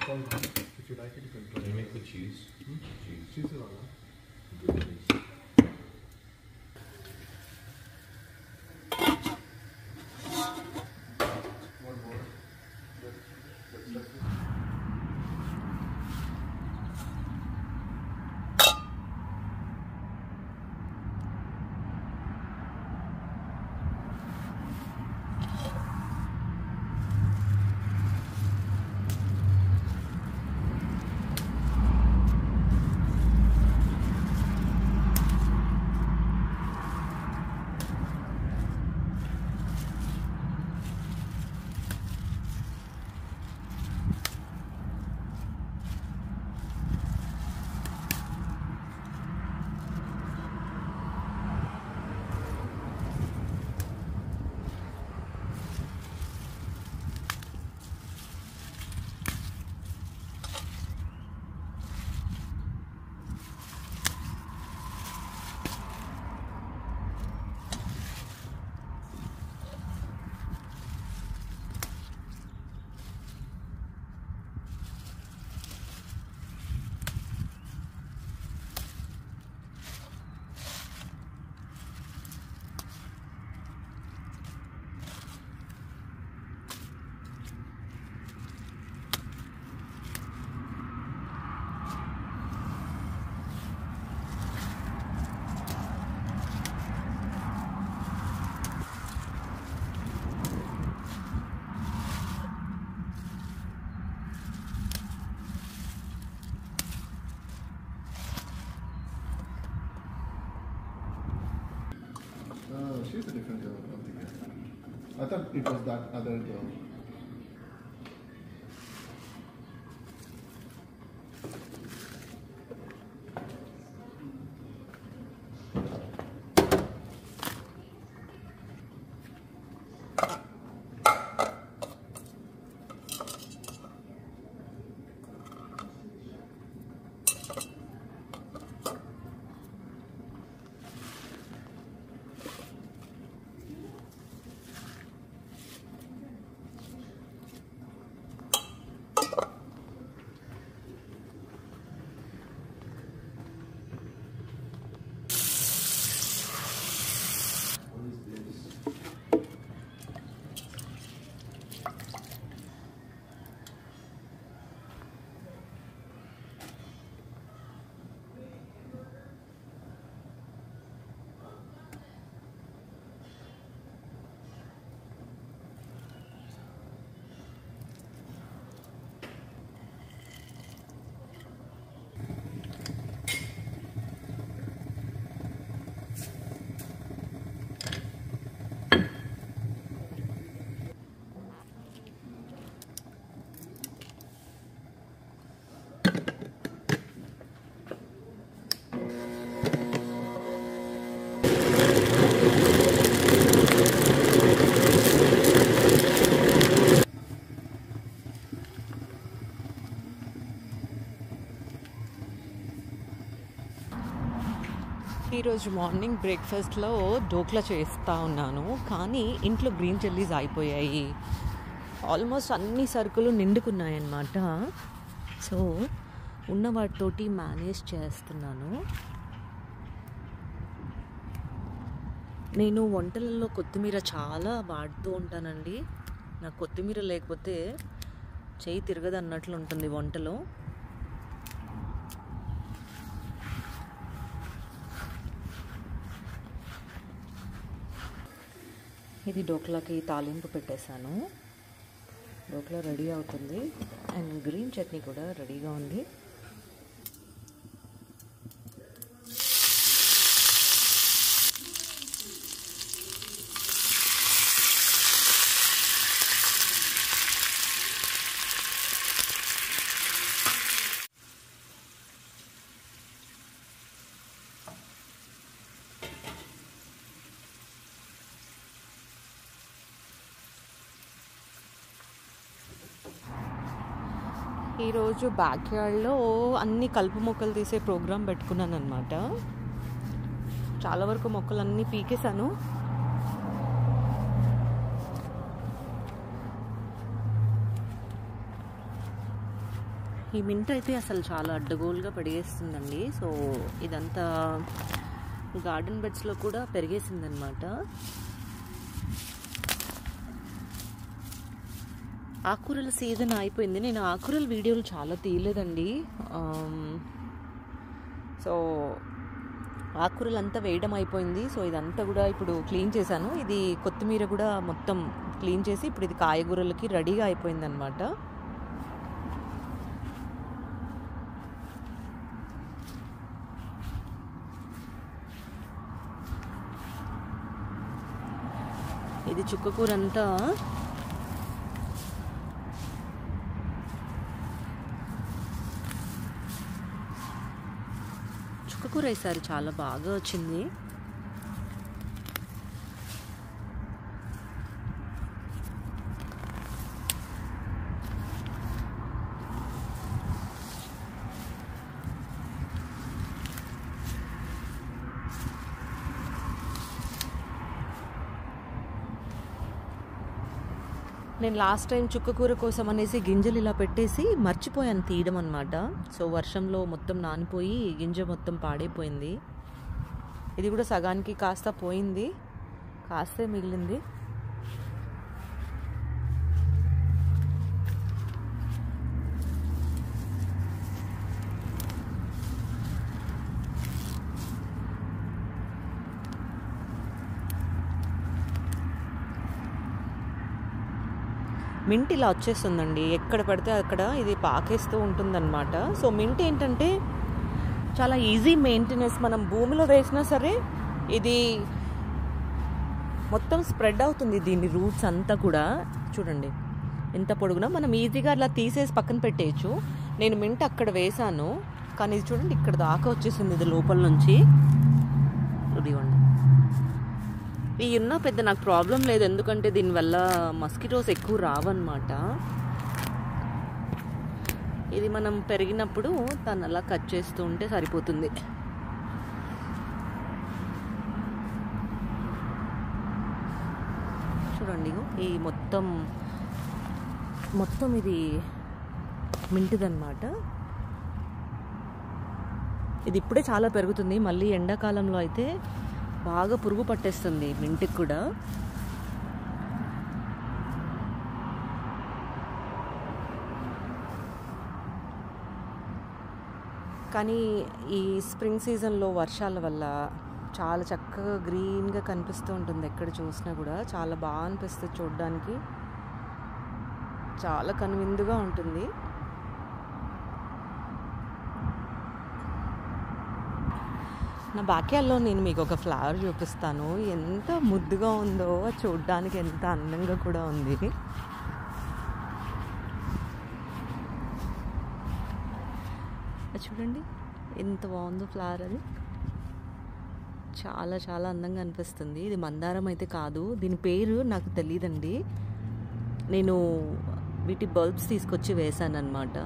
call it. If you like it, you can try. Can you make the cheese? Cheese. Cheese is all. Good cheese. One more. She's a different girl. I thought it was that other girl. ఈరోజు morning బ్రేక్ఫాస్ట్లో డోక్లా చేస్తూ ఉన్నాను, కానీ ఇంట్లో green chillies అయిపోయాయి. Almost అన్ని సరుకులు నిండుకున్నాయన్నమాట. So ఉన్న వాటితోటి మేనేజ్ చేస్తున్నాను. నేను వంటలలో కొత్తిమీర చాలా వాడుతూ ఉంటానండి. నాకు కొత్తిమీర లేకపోతే చేయి తిరగదు అన్నట్లు ఉంటుంది వంటలో. ఇది డోక్లాకి తాలింపు పెట్టేశాను. డోక్లా రెడీ అవుతుంది అండ్ గ్రీన్ చట్నీ కూడా రెడీగా ఉంది. ఈరోజు బ్యాక్ యార్డ్లో అన్ని కలుపు మొక్కలు తీసే ప్రోగ్రాం పెట్టుకున్నాను అనమాట. చాలా వరకు మొక్కలన్నీ పీకేశాను. ఈ మింట్ అయితే అసలు చాలా అడ్డగోలుగా పెరిగేస్తుందండి. సో ఇదంతా గార్డెన్ బెడ్స్లో కూడా పెరిగేసిందనమాట. ఆకుకూరల సీజన్ అయిపోయింది. నేను ఆకుకూరల వీడియోలు చాలా తీయలేదండి. సో ఆకుకూరలు అంతా వేయడం అయిపోయింది. సో ఇదంతా కూడా ఇప్పుడు క్లీన్ చేశాను. ఇది కొత్తిమీర కూడా మొత్తం క్లీన్ చేసి ఇప్పుడు ఇది కాయగూరలకి రెడీగా అయిపోయింది అనమాట. ఇది చుక్కకూర అంతా చుక్కకూర ఈసారి చాలా బాగా వచ్చింది. నేను లాస్ట్ టైం చుక్కకూర కోసం అనేసి గింజలు ఇలా పెట్టేసి మర్చిపోయాను తీయడం అనమాట. సో వర్షంలో మొత్తం నానిపోయి గింజ మొత్తం పాడైపోయింది. ఇది కూడా సగానికి కాస్త పోయింది, కాస్తే మిగిలింది. మింట్ ఇలా వచ్చేస్తుందండి, ఎక్కడ పడితే అక్కడ ఇది పాకేస్తూ ఉంటుందన్నమాట. సో మింట్ ఏంటంటే చాలా ఈజీ మెయింటెనెన్స్. మనం భూమిలో వేసినా సరే ఇది మొత్తం స్ప్రెడ్ అవుతుంది. దీని రూట్స్ అంతా కూడా చూడండి ఎంత పొడుగునా, మనం ఈజీగా అలా తీసేసి పక్కన పెట్టేయచ్చు. నేను మింట్ అక్కడ వేసాను, కానీ ఇది చూడండి ఇక్కడ దాకా వచ్చేసింది ఇది లోపల నుంచి. ఇదిగోండి, ఈ ఉన్న పెద్ద నాకు ప్రాబ్లం లేదు, ఎందుకంటే దీనివల్ల మస్కిటోస్ ఎక్కువ రావన్నమాట. ఇది మనం పెరిగినప్పుడు తను అలా కట్ చేస్తూ ఉంటే సరిపోతుంది. చూడండి ఈ మొత్తం ఇది మింటిదన్నమాట. ఇది ఇప్పుడే చాలా పెరుగుతుంది, మళ్ళీ ఎండాకాలంలో అయితే బాగా పురుగు పట్టేస్తుంది మింటికి కూడా. కానీ ఈ స్ప్రింగ్ సీజన్లో వర్షాల వల్ల చాలా చక్కగా గ్రీన్గా కనిపిస్తూ ఉంటుంది. ఎక్కడ చూసినా కూడా చాలా బాగా అనిపిస్తుంది చూడడానికి, చాలా కనువిందుగా ఉంటుంది. నా బ్యాక్యార్డ్లో నేను మీకు ఒక ఫ్లవర్ చూపిస్తాను, ఎంత ముద్దుగా ఉందో, చూడడానికి ఎంత అందంగా కూడా ఉంది. చూడండి ఎంత బాగుందో ఫ్లవర్, అది చాలా చాలా అందంగా అనిపిస్తుంది. ఇది మందారం అయితే కాదు, దీని పేరు నాకు తెలియదండి. నేను వీటి బల్బ్స్ తీసుకొచ్చి వేసాను అనమాట.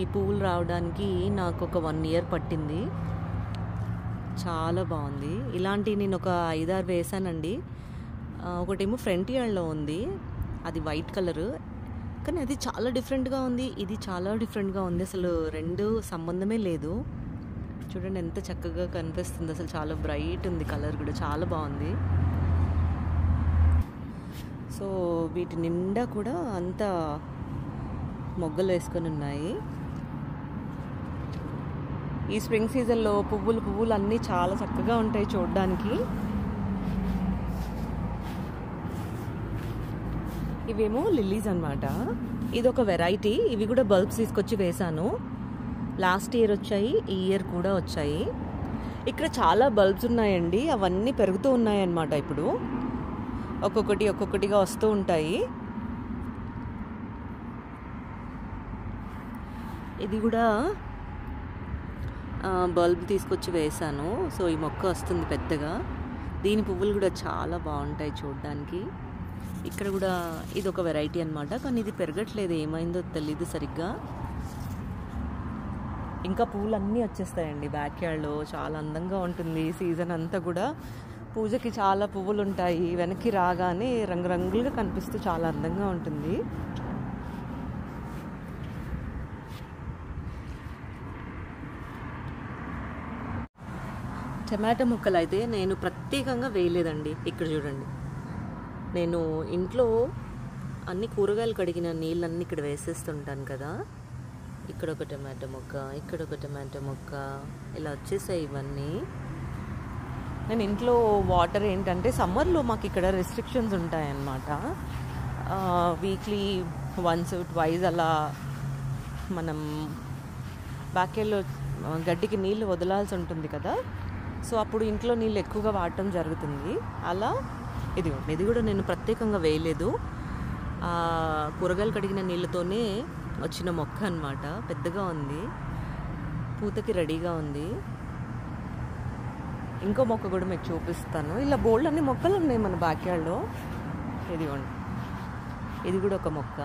ఈ పువ్వులు రావడానికి నాకు ఒక 1 year పట్టింది. చాలా బాగుంది. ఇలాంటి నేను ఒక 5-6 వేసానండి. ఒకటేమో ఫ్రంట్ యార్డ్లో ఉంది, అది వైట్ కలరు, కానీ అది చాలా డిఫరెంట్గా ఉంది, ఇది చాలా డిఫరెంట్గా ఉంది. అసలు రెండు సంబంధమే లేదు. చూడండి ఎంత చక్కగా కనిపిస్తుంది, అసలు చాలా బ్రైట్ ఉంది, కలర్ కూడా చాలా బాగుంది. సో వీటి నిండా కూడా అంతా మొగ్గలు వేసుకొని ఉన్నాయి. ఈ స్ప్రింగ్ సీజన్లో పువ్వులు అన్నీ చాలా చక్కగా ఉంటాయి చూడడానికి. ఇవేమో లిల్లీస్ అన్నమాట, ఇది ఒక వెరైటీ. ఇవి కూడా బల్బ్స్ తీసుకొచ్చి వేసాను. లాస్ట్ ఇయర్ వచ్చాయి, ఈ ఇయర్ కూడా వచ్చాయి. ఇక్కడ చాలా బల్బ్స్ ఉన్నాయండి, అవన్నీ పెరుగుతూ ఉన్నాయి అన్నమాట. ఇప్పుడు ఒక్కొక్కటిగా వస్తూ ఉంటాయి. ఇది కూడా బల్బ్ తీసుకొచ్చి వేసాను. సో ఈ మొక్క వస్తుంది పెద్దగా, దీని పువ్వులు కూడా చాలా బాగుంటాయి చూడడానికి. ఇక్కడ కూడా ఇది ఒక వెరైటీ అన్నమాట, కానీ ఇది పెరగట్లేదు, ఏమైందో తెలీదు సరిగ్గా. ఇంకా పువ్వులు అన్నీ వచ్చేస్తాయండి బ్యాక్యార్డ్లో, చాలా అందంగా ఉంటుంది. సీజన్ అంతా కూడా పూజకి చాలా పువ్వులు ఉంటాయి, వెనక్కి రాగానే రంగురంగులుగా కనిపిస్తూ చాలా అందంగా ఉంటుంది. టమాటా ముక్కలు అయితే నేను ప్రత్యేకంగా వేయలేదండి. ఇక్కడ చూడండి, నేను ఇంట్లో అన్ని కూరగాయలు కడిగిన నీళ్ళన్నీ ఇక్కడ వేసేస్తుంటాను కదా. ఇక్కడ ఒక టమాటా ముక్క, ఇక్కడ ఒక టమాటా ముక్క, ఇలా వచ్చేసాయి ఇవన్నీ. నేను ఇంట్లో వాటర్ ఏంటంటే సమ్మర్లో మాకు ఇక్కడ రెస్ట్రిక్షన్స్ ఉంటాయన్నమాట. వీక్లీ వన్స్ ట్వైస్ అలా మనం బ్యాకెల్లో గడ్డికి నీళ్ళు వదలాల్సి ఉంటుంది కదా. సో అప్పుడు ఇంట్లో నీళ్ళు ఎక్కువగా వాడటం జరుగుతుంది. అలా ఇది కూడా నేను ప్రత్యేకంగా వేయలేదు. కూరగాయలు కడిగిన నీళ్ళతోనే వచ్చిన మొక్క అన్నమాట. పెద్దగా ఉంది, పూతకి రెడీగా ఉంది. ఇంకో మొక్క కూడా మీకు చూపిస్తాను. ఇలా బోల్డ్ అన్ని మొక్కలు ఉన్నాయి మన బ్యాక్యార్డ్లో. ఇదిగోండి, ఇది కూడా ఒక మొక్క.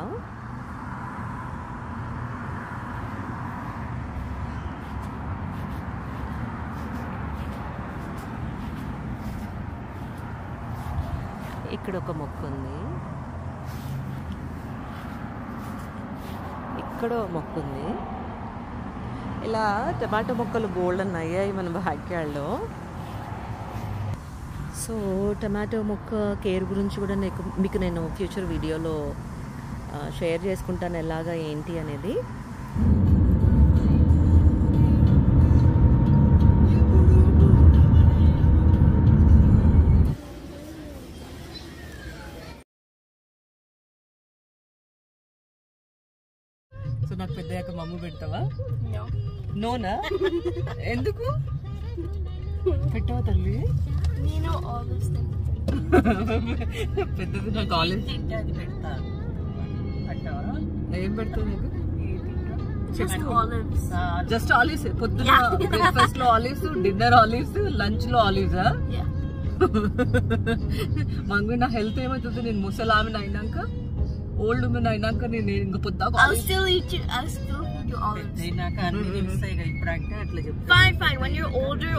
ఇక్కడ ఒక మొక్క ఉంది, ఇక్కడ మొక్క ఉంది. ఇలా టమాటో మొక్కలు బోల్డ్ అయ్యాయి మన బ్యాక్యార్డ్లో. సో టమాటో మొక్క కేర్ గురించి కూడా మీకు నేను ఫ్యూచర్ వీడియోలో షేర్ చేసుకుంటాను, ఎలాగా ఏంటి అనేది. సో నాకు పెద్దయ్యాక మమ్మ పెడతావా? నోనా? ఎందుకు పెట్టావా తల్లి? పెద్దది నాకు ఆలివ్స్ ఏం పెడతావు నాకు? Just olives. పొద్దున్న బ్రేక్ఫాస్ట్ లో ఆలివ్స్, డిన్నర్ ఆలివ్స్, లంచ్ లో ఆలివ్సా? మంగు నా హెల్త్ ఏమవుతుంది? నేను ముసలామెను అయినాక, ఓల్డ్ ఉమెన్ అయినాక నేను ఇంకా పొద్దు fine. When you're older,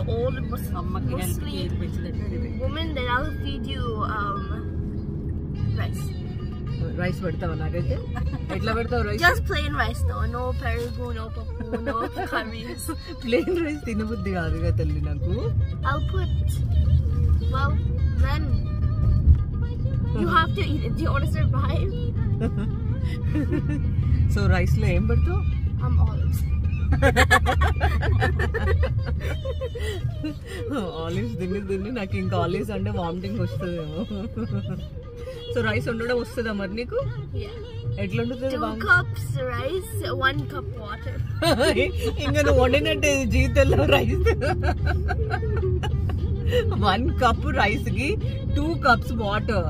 mostly women, then I'll feed you rice. Rice పెడతావా నాకైతే? ఎట్లా పెడతావు rice? Just plain rice though, no perigu, no papu, no curries. Plain rice తినబుద్ధి కాదుగా తల్లి నాకు. I'll put, well, then you have to eat it. Do you want to survive? So rice లో ఏం పెడతావు? Olives. ఆలివ్స్ తిని నాకు ఇంకా ఆలివ్స్ అంటే వామిటింగ్ వస్తుందేమో. సో రైస్ వండడం వస్తుందా మరి నీకు? ఎట్లా వండుతుంది? 2 cups rice, 1 cup water. ఇంకా నువ్వు వండినట్టే జీవితంలో రైస్. 1 కప్ రైస్ కి 2 cups వాటర్.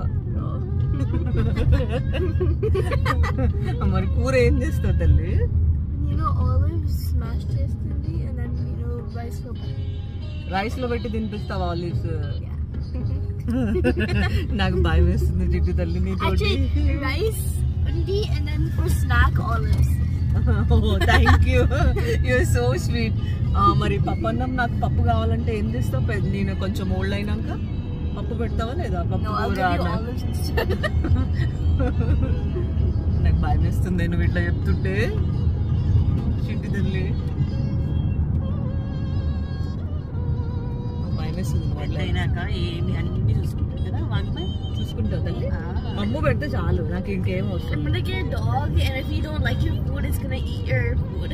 మరి కూర ఏం చేస్తావు తల్లి? Olives smashed చేస్తుంది, and then రైస్ లో పెట్టి తినిపిస్తావా ఆలివ్స్? నాకు భయం వేస్తుంది జిడ్డు తల్లి నీతోటి. రైస్ ఉంది, and then for snack olives. Thank you, you so sweet. మరి పప్పు అన్నం, నాకు పప్పు కావాలంటే ఏం చేస్తావు? నేను కొంచెం ఓల్డ్ అయినాక పప్పు పెడతావా లేదా? పప్పు నాకు భయం వేస్తుంది నువ్వు ఇట్లా చెప్తుంటే. చిట్టి తల్లి భయం వేస్తుంది. అయినాక ఏమి అన్ని చూసుకుంటావు కదా, చూసుకుంటావు తల్లి. అమ్ము పెడితే చాలు, నాకు ఇంకేం అవసరం. I'm gonna get a dog, and if you don't like your food, it's gonna eat your food.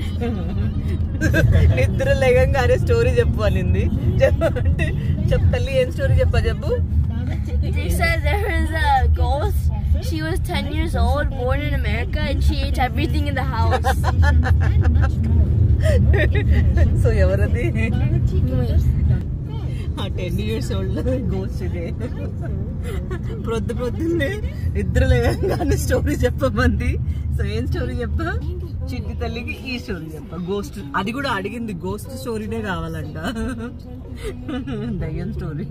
నిద్ర లేకంగానే స్టోరీ చెప్పు అనింది. అంటే చెప్పు తల్లి, ఏం స్టోరీ చెప్పు. They said there was a ghost. She was 10 years old, born in America, and she ate everything in the house. So ఎవరది? 10 years old ghost ఇదే. పొద్దున్నే నిద్ర లేకంగానే స్టోరీ చెప్పమంది. సో ఏం స్టోరీ చెప్పా? చిట్టి తల్లికి ఈ స్టోరీ చెప్పా. గోస్ట్, అది కూడా అడిగింది గోస్ట్ స్టోరీనే కావాలంట, దయ్యం స్టోరీ.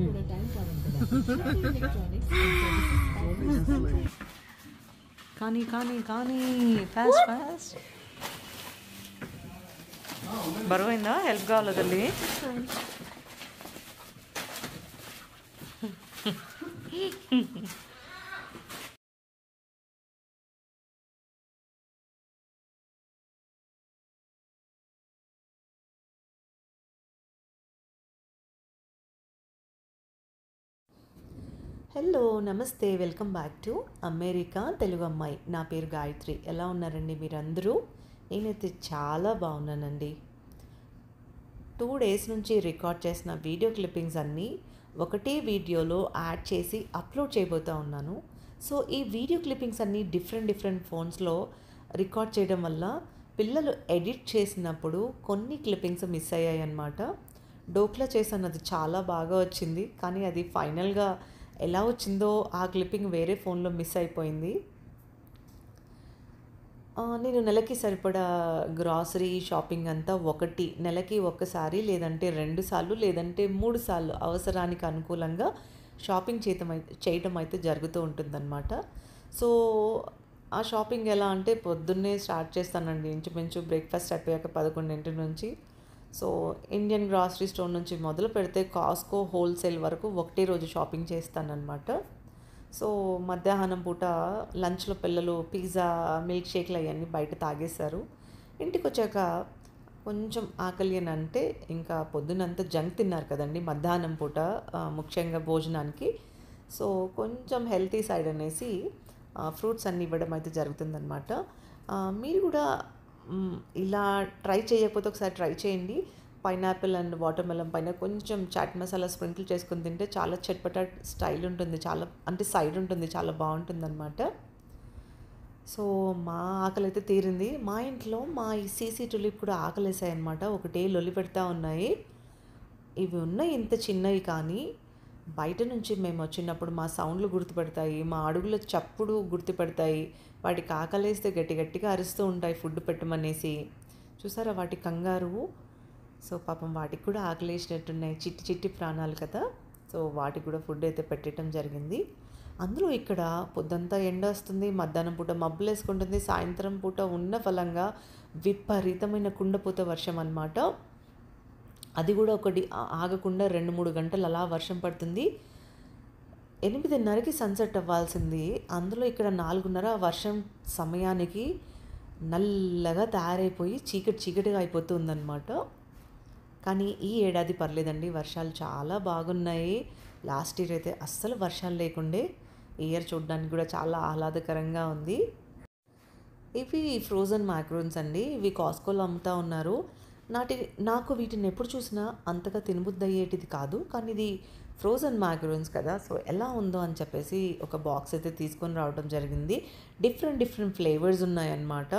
కానీ ఫాస్ట్ బరువైందా? హెల్ప్ కావాలా తల్లి? హలో నమస్తే, welcome back to America Telugu అమ్మాయి. నా పేరు గాయత్రి. ఎలా ఉన్నారండి మీరందరూ? నేనైతే చాలా బాగున్నానండి. 2 డేస్ నుంచి రికార్డ్ చేసిన వీడియో క్లిప్పింగ్స్ అన్నీ ఒకటే వీడియోలో యాడ్ చేసి అప్లోడ్ చేయబోతూ ఉన్నాను. సో ఈ వీడియో క్లిప్పింగ్స్ అన్నీ డిఫరెంట్ ఫోన్స్లో రికార్డ్ చేయడం వల్ల పిల్లలు ఎడిట్ చేసినప్పుడు కొన్ని క్లిప్పింగ్స్ మిస్ అయ్యాయి అన్నమాట. డోక్లా చేశాను, అది చాలా బాగా వచ్చింది, కానీ అది ఫైనల్గా ఎలా వచ్చిందో ఆ క్లిప్పింగ్ వేరే ఫోన్లో మిస్ అయిపోయింది. నేను నెలకి సరిపడా గ్రాసరీ షాపింగ్ అంతా నెలకి ఒక్కసారి లేదంటే 2 సార్లు లేదంటే 3 సార్లు అవసరానికి అనుకూలంగా షాపింగ్ చేయటం అయితే జరుగుతూ ఉంటుందన్నమాట. సో ఆ షాపింగ్ ఎలా అంటే పొద్దున్నే స్టార్ట్ చేస్తానండి, ఇంచుమించు బ్రేక్ఫాస్ట్ అయిపోయాక 11 నుంచి. సో ఇండియన్ గ్రాసరీ స్టోర్ నుంచి మొదలు పెడితే కాస్కో హోల్సేల్ వరకు ఒకటే రోజు షాపింగ్ చేస్తానన్నమాట. సో మధ్యాహ్నం పూట లంచ్లో పిల్లలు పిజ్జా, మిల్క్ షేక్లు అవన్నీ బయట తాగేశారు. ఇంటికి వచ్చాక కొంచెం ఆకలి అని అంటే ఇంకా పొద్దునంతా జంక్ తిన్నారు కదండి మధ్యాహ్నం పూట, ముఖ్యంగా భోజనానికి. సో కొంచెం హెల్తీ సైడ్ అనేసి ఫ్రూట్స్ అన్నీ ఇవ్వడం అయితే జరుగుతుందన్నమాట. మీరు కూడా ఇలా ట్రై చేయకపోతే ఒకసారి ట్రై చేయండి. పైనాపిల్ అండ్ వాటర్ మెలన్ పైన కొంచెం చాట్ మసాలా స్ప్రింకిల్ చేసుకుని తింటే చాలా చట్పటా స్టైల్ ఉంటుంది, చాలా అంటే సైడ్ ఉంటుంది, చాలా బాగుంటుందన్నమాట. సో మా ఆకలి అయితే తీరింది. మా ఇంట్లో మా ఈ సీసీ టులిప్ కూడా ఆకలేసాయి అనమాట. ఒకటే లొల్లి పెడతా ఉన్నాయి. ఇవి ఉన్నాయి ఇంత చిన్నవి, కానీ బయట నుంచి మేము వచ్చినప్పుడు మా సౌండ్లు గుర్తుపెడతాయి, మా అడుగుల చప్పుడు గుర్తుపెడతాయి. వాటికి ఆకలేస్తే గట్టిగా అరుస్తూ ఉంటాయి ఫుడ్ పెట్టమనేసి. చూసారా వాటి కంగారు. సో పాపం వాటికి కూడా ఆకలేసినట్టున్నాయి, చిట్టి ప్రాణాలు కదా. సో వాటికి కూడా ఫుడ్ అయితే పెట్టడం జరిగింది. అందులో ఇక్కడ పొద్దంతా ఎండ వస్తుంది, మధ్యాహ్నం పూట మబ్బులు వేసుకుంటుంది, సాయంత్రం పూట ఉన్న ఫలంగా విపరీతమైన కుండపోత వర్షం అన్నమాట. అది కూడా ఒకటి ఆగకుండా 2-3 గంటలు అలా వర్షం పడుతుంది. 8:30కి సన్సెట్ అవ్వాల్సింది, అందులో ఇక్కడ 4:30 వర్షం సమయానికి నల్లగా తయారైపోయి చీకటిగా అయిపోతుందన్నమాట. కానీ ఈ ఏడాది పర్లేదండి, వర్షాలు చాలా బాగున్నాయి. లాస్ట్ ఇయర్ అయితే అస్సలు వర్షాలు లేకుండే. ఈ ఇయర్ చూడడానికి కూడా చాలా ఆహ్లాదకరంగా ఉంది. ఇవి ఫ్రోజన్ మ్యాక్రోన్స్ అండి, ఇవి కాస్కోలో అమ్ముతూ ఉన్నారు. నాకు వీటిని ఎప్పుడు చూసినా అంతగా తినబుద్ధి అయ్యేటిది కాదు, కానీ ఇది ఫ్రోజన్ మ్యాక్రోన్స్ కదా, సో ఎలా ఉందో అని చెప్పేసి ఒక బాక్స్ అయితే తీసుకొని రావడం జరిగింది. డిఫరెంట్ ఫ్లేవర్స్ ఉన్నాయన్నమాట.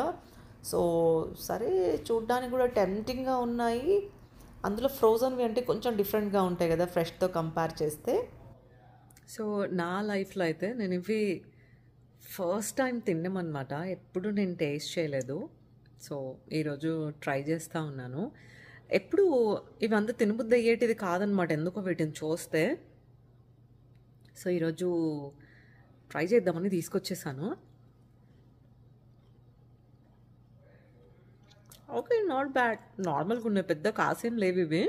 సో సరే చూడడానికి కూడా టెంప్టింగ్గా ఉన్నాయి. అందులో ఫ్రోజన్వి అంటే కొంచెం డిఫరెంట్గా ఉంటాయి కదా ఫ్రెష్తో కంపేర్ చేస్తే. సో నా లైఫ్లో అయితే నేను ఇవి ఫస్ట్ టైం తిన్నామన్నమాట, ఎప్పుడు నేను టేస్ట్ చేయలేదు. సో ఈరోజు ట్రై చేస్తూ ఉన్నాను. ఎప్పుడు ఇవంతా తినబుద్ధి అయ్యేటిది కాదనమాట ఎందుకో వీటిని చూస్తే. సో ఈరోజు ట్రై చేద్దామని తీసుకొచ్చేసాను. ఓకే, నాట్ బ్యాడ్, నార్మల్గా ఉన్నాయి, పెద్ద కాసేం లేవు ఇవి.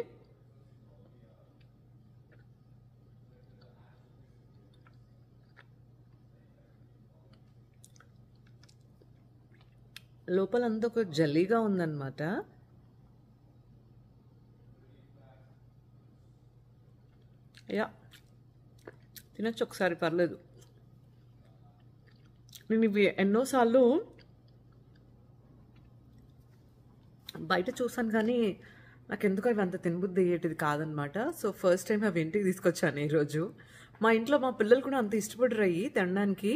లోపలంతా ఒక జల్లీగా ఉందన్నమాట. యా తినచ్చు ఒకసారి, పర్లేదు. నేను ఇవి ఎన్నోసార్లు బయట చూసాను, కానీ నాకు ఎందుకు అవి అంత తినబుద్ధి అయ్యేటిది కాదనమాట. సో ఫస్ట్ టైం అవి ఇంటికి తీసుకొచ్చాను ఈరోజు. మా ఇంట్లో మా పిల్లలు కూడా అంత ఇష్టపడరు అయ్యి తినడానికి,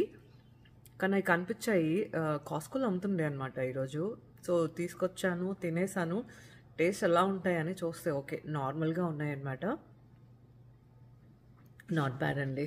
కానీ అవి కనిపించాయి, కాస్కోలో అమ్ముతుండే అనమాట ఈరోజు. సో తీసుకొచ్చాను, తినేసాను. టేస్ట్ ఎలా ఉంటాయని చూస్తే ఓకే నార్మల్గా ఉన్నాయన్నమాట. నాట్ బ్యాడ్ అండి.